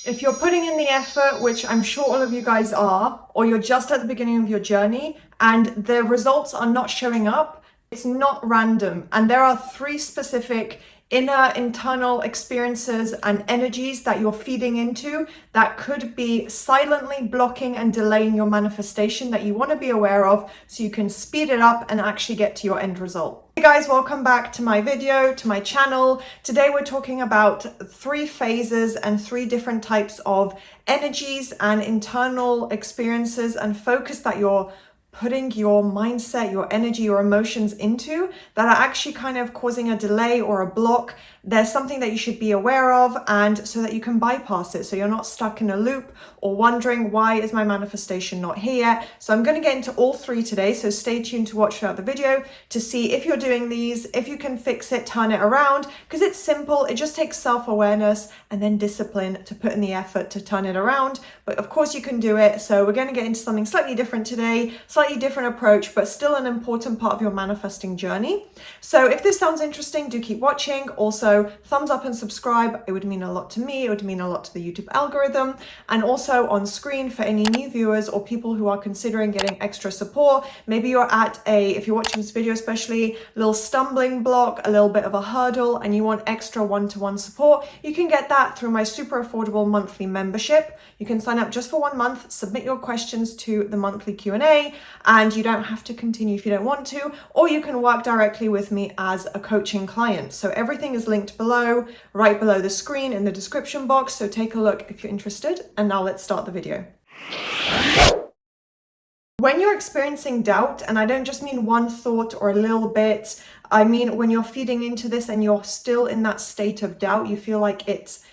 If you're putting in the effort, which I'm sure all of you guys are, or you're just at the beginning of your journey and the results are not showing up, it's not random. And there are three specific inner internal experiences and energies that you're feeding into that could be silently blocking and delaying your manifestation that you want to be aware of so you can speed it up and actually get to your end result. Hey guys, welcome back to my video, to my channel. Today we're talking about three phases and three different types of energies and internal experiences and focus that you're putting your mindset, your energy, your emotions into that are actually kind of causing a delay or a block. There's something that you should be aware of, and so that you can bypass it, so you're not stuck in a loop or wondering, why is my manifestation not here yet? So I'm going to get into all three today, so stay tuned to watch throughout the video to see if you're doing these, if you can fix it, turn it around, because it's simple. It just takes self-awareness and then discipline to put in the effort to turn it around. But of course you can do it. So we're going to get into something slightly different today, slightly different approach, but still an important part of your manifesting journey. So if this sounds interesting, do keep watching. Also, thumbs up and subscribe. It would mean a lot to me. It would mean a lot to the YouTube algorithm. And also on screen for any new viewers or people who are considering getting extra support. Maybe you're at if you're watching this video especially, a little stumbling block, a little bit of a hurdle, and you want extra one-to-one support. You can get that through my super affordable monthly membership. You can sign up just for 1 month, submit your questions to the monthly Q&A, and you don't have to continue if you don't want to, or you can work directly with me as a coaching client. So everything is linked below, right below the screen in the description box. So take a look if you're interested. And now let's start the video. When you're experiencing doubt, and I don't just mean one thought or a little bit, I mean when you're feeding into this and you're still in that state of doubt, you feel like it's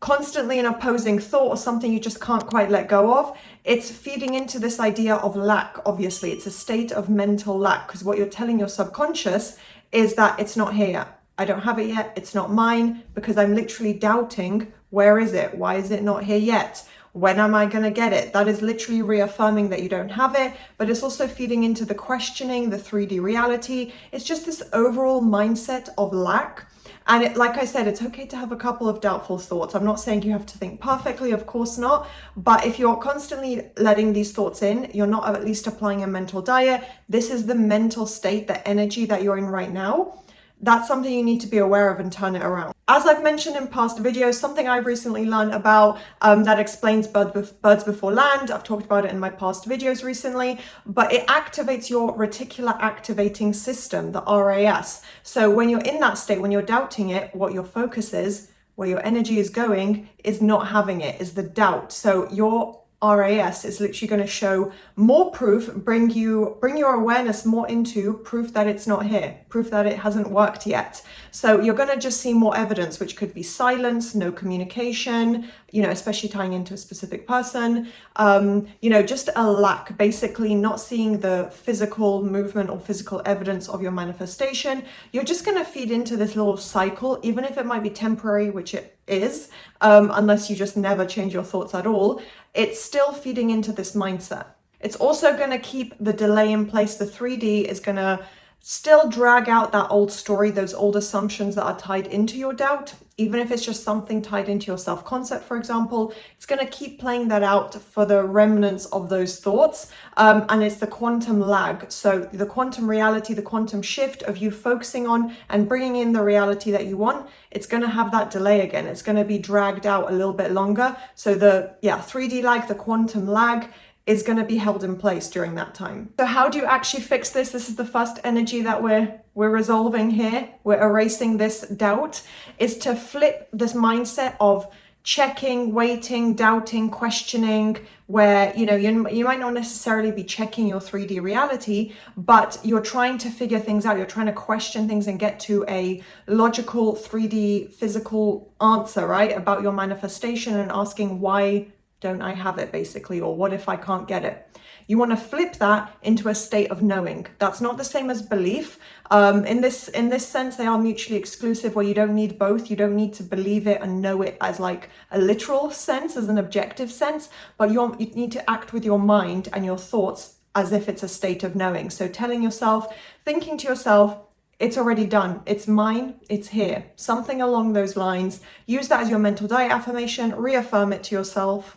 constantly an opposing thought or something you just can't quite let go of. It's feeding into this idea of lack. Obviously, it's a state of mental lack, because what you're telling your subconscious is that it's not here yet. I don't have it yet. It's not mine, because I'm literally doubting, where is it? Why is it not here yet? When am I going to get it? That is literally reaffirming that you don't have it, but it's also feeding into the questioning, the 3D reality. It's just this overall mindset of lack. And like I said, it's okay to have a couple of doubtful thoughts. I'm not saying you have to think perfectly, of course not. But if you're constantly letting these thoughts in, you're not at least applying a mental diet. This is the mental state, the energy that you're in right now. That's something you need to be aware of and turn it around. As I've mentioned in past videos, something I've recently learned about that explains birds before land. I've talked about it in my past videos recently, but it activates your reticular activating system, the RAS. So when you're in that state, when you're doubting it, what your focus is, where your energy is going, is not having it, is the doubt. So your RAS is literally going to show more proof, bring your awareness more into proof that it's not here, proof that it hasn't worked yet. So you're going to just see more evidence, which could be silence, no communication, especially tying into a specific person, just a lack, basically not seeing the physical movement or physical evidence of your manifestation. You're just going to feed into this little cycle, even if it might be temporary, which it is, unless you just never change your thoughts at all. It's still feeding into this mindset. It's also going to keep the delay in place. The 3D is going to still drag out that old story, those old assumptions that are tied into your doubt. Even if it's just something tied into your self-concept, for example, it's going to keep playing that out for the remnants of those thoughts. And it's the quantum lag. So the quantum reality, the quantum shift of you focusing on and bringing in the reality that you want, it's going to have that delay again. It's going to be dragged out a little bit longer. So the 3D lag, the quantum lag, is going to be held in place during that time. So how do you actually fix this? This is the first energy that we're resolving here. We're erasing this doubt, is to flip this mindset of checking, waiting, doubting, questioning, where you might not necessarily be checking your 3D reality, but you're trying to figure things out. You're trying to question things and get to a logical 3D physical answer, right, about your manifestation, and asking, why don't I have it, basically, or what if I can't get it? You want to flip that into a state of knowing. That's not the same as belief. In this sense, they are mutually exclusive, where you don't need both. You don't need to believe it and know it as like a literal sense, as an objective sense, but you need to act with your mind and your thoughts as if it's a state of knowing. So telling yourself, thinking to yourself, It's already done. It's mine. It's here. Something along those lines. Use that as your mental diet affirmation. Reaffirm it to yourself.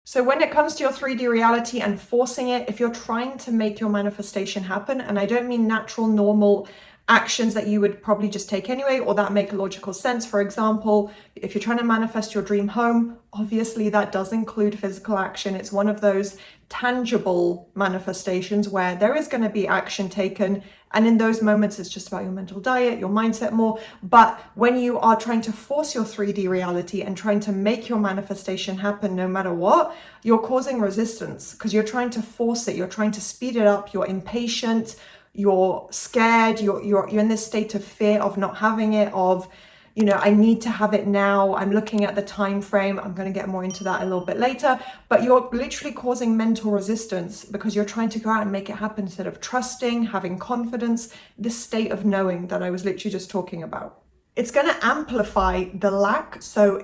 So when it comes to your 3D reality and forcing it, if you're trying to make your manifestation happen, and I don't mean natural, normal actions that you would probably just take anyway, or that make logical sense. For example, if you're trying to manifest your dream home, obviously that does include physical action. It's one of those tangible manifestations where there is going to be action taken. And in those moments, it's just about your mental diet, your mindset more. But when you are trying to force your 3D reality and trying to make your manifestation happen no matter what, you're causing resistance because you're trying to force it. You're trying to speed it up. You're impatient. You're scared. You're in this state of fear of not having it, of, you know, I need to have it now. I'm looking at the time frame. I'm going to get more into that a little bit later, but you're literally causing mental resistance because you're trying to go out and make it happen instead of trusting, having confidence, this state of knowing that I was literally just talking about. It's going to amplify the lack. So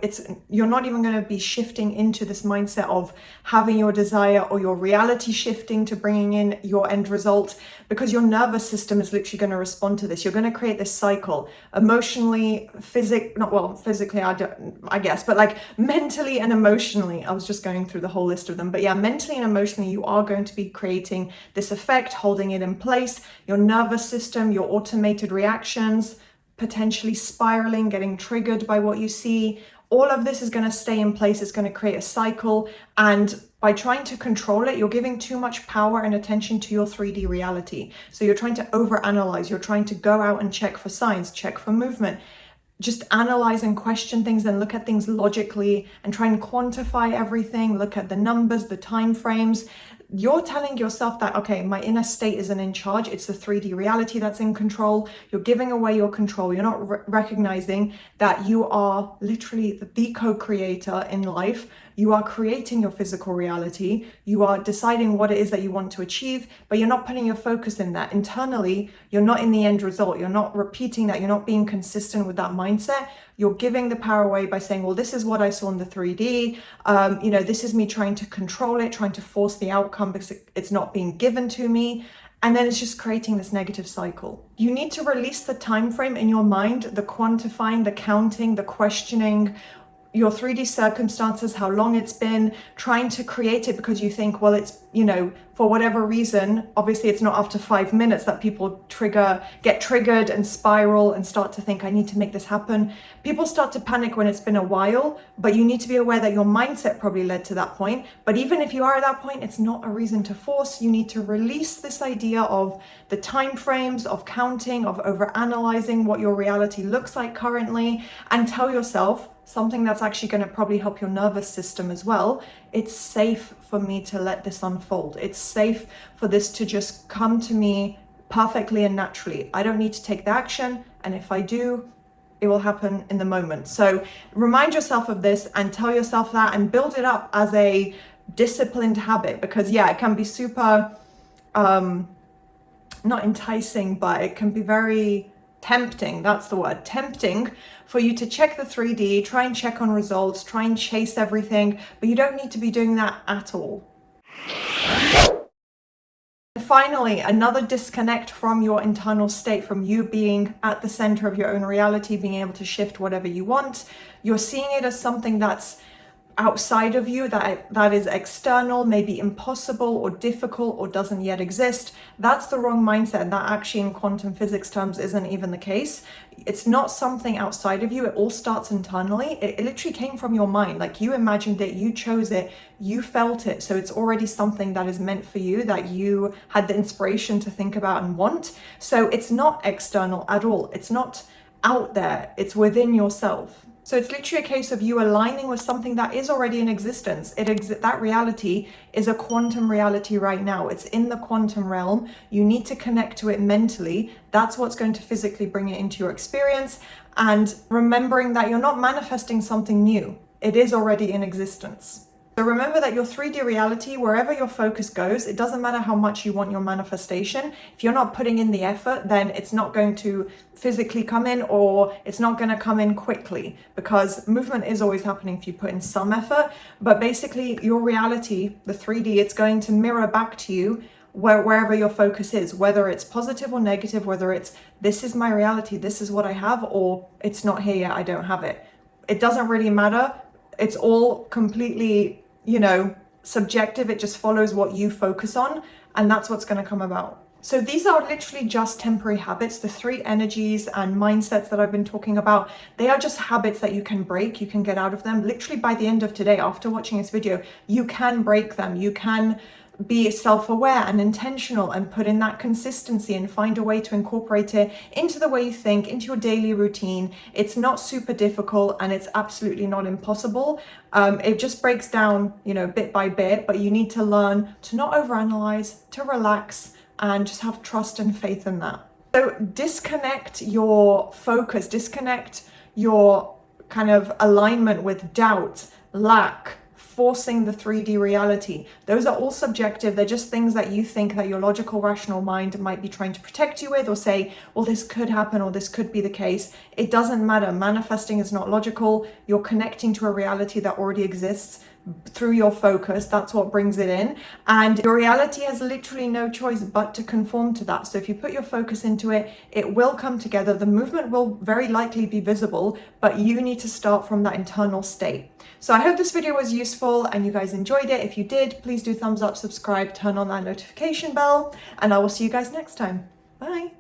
you're not even going to be shifting into this mindset of having your desire or your reality shifting to bringing in your end result, because your nervous system is literally going to respond to this. You're going to create this cycle emotionally, physically, I guess, but like mentally and emotionally. I was just going through the whole list of them, but yeah, mentally and emotionally, you are going to be creating this effect, holding it in place. Your nervous system, your automated reactions, potentially spiraling, getting triggered by what you see. All of this is going to stay in place. It's going to create a cycle. And by trying to control it, you're giving too much power and attention to your 3D reality. So you're trying to overanalyze. You're trying to go out and check for signs, check for movement. Just analyze and question things and look at things logically and try and quantify everything. Look at the numbers, the time frames. You're telling yourself that, okay, my inner state isn't in charge. It's the 3D reality that's in control. You're giving away your control. You're not recognizing that you are literally the co-creator in life. You are creating your physical reality. You are deciding what it is that you want to achieve, but you're not putting your focus in that. Internally, you're not in the end result. You're not repeating that. You're not being consistent with that mindset. You're giving the power away by saying, well, this is what I saw in the 3D. This is me trying to control it, trying to force the outcome because it's not being given to me. And then it's just creating this negative cycle. You need to release the time frame in your mind, the quantifying, the counting, the questioning, your 3D circumstances, how long it's been, trying to create it because you think, well, it's, for whatever reason, obviously it's not after 5 minutes that people get triggered and spiral and start to think, I need to make this happen. People start to panic when it's been a while, but you need to be aware that your mindset probably led to that point. But even if you are at that point, it's not a reason to force. You need to release this idea of the time frames, of counting, of overanalyzing what your reality looks like currently, and tell yourself, something that's actually going to probably help your nervous system as well. It's safe for me to let this unfold. It's safe for this to just come to me perfectly and naturally. I don't need to take the action. And if I do, it will happen in the moment. So remind yourself of this and tell yourself that and build it up as a disciplined habit, because it can be super, not enticing, but it can be very tempting. That's the word, tempting, for you to check the 3D, try and check on results, try and chase everything, but you don't need to be doing that at all. And finally, another disconnect from your internal state, from you being at the center of your own reality, being able to shift whatever you want. You're seeing it as something that's outside of you, that is external, maybe impossible or difficult or doesn't yet exist. That's the wrong mindset, and that actually in quantum physics terms isn't even the case. It's not something outside of you. It all starts internally. It literally came from your mind. Like, you imagined it, you chose it, you felt it. So it's already something that is meant for you, that you had the inspiration to think about and want. So it's not external at all. It's not out there. It's within yourself. So it's literally a case of you aligning with something that is already in existence. That reality is a quantum reality right now. It's in the quantum realm. You need to connect to it mentally. That's what's going to physically bring it into your experience. And remembering that you're not manifesting something new. It is already in existence. So remember that your 3D reality, wherever your focus goes, it doesn't matter how much you want your manifestation. If you're not putting in the effort, then it's not going to physically come in, or it's not going to come in quickly, because movement is always happening if you put in some effort. But basically your reality, the 3D, it's going to mirror back to you wherever your focus is, whether it's positive or negative, whether it's this is my reality, this is what I have, or it's not here yet, I don't have it. It doesn't really matter. It's all completely, subjective. It just follows what you focus on, and that's what's going to come about. So these are literally just temporary habits. The 3 energies and mindsets that I've been talking about, they are just habits that you can break, you can get out of them. Literally by the end of today, after watching this video, you can break them. You can be self-aware and intentional and put in that consistency and find a way to incorporate it into the way you think, into your daily routine. It's not super difficult and it's absolutely not impossible. It just breaks down, bit by bit, but you need to learn to not overanalyze, to relax, and just have trust and faith in that. So disconnect your focus, disconnect your kind of alignment with doubt, lack, forcing the 3D reality. Those are all subjective. They're just things that you think that your logical, rational mind might be trying to protect you with, or say, well, this could happen, or this could be the case. It doesn't matter. Manifesting is not logical. You're connecting to a reality that already exists through your focus. That's what brings it in. And your reality has literally no choice but to conform to that. So if you put your focus into it, it will come together. The movement will very likely be visible, but you need to start from that internal state. So I hope this video was useful and you guys enjoyed it. If you did, please do thumbs up, subscribe, turn on that notification bell, and I will see you guys next time. Bye.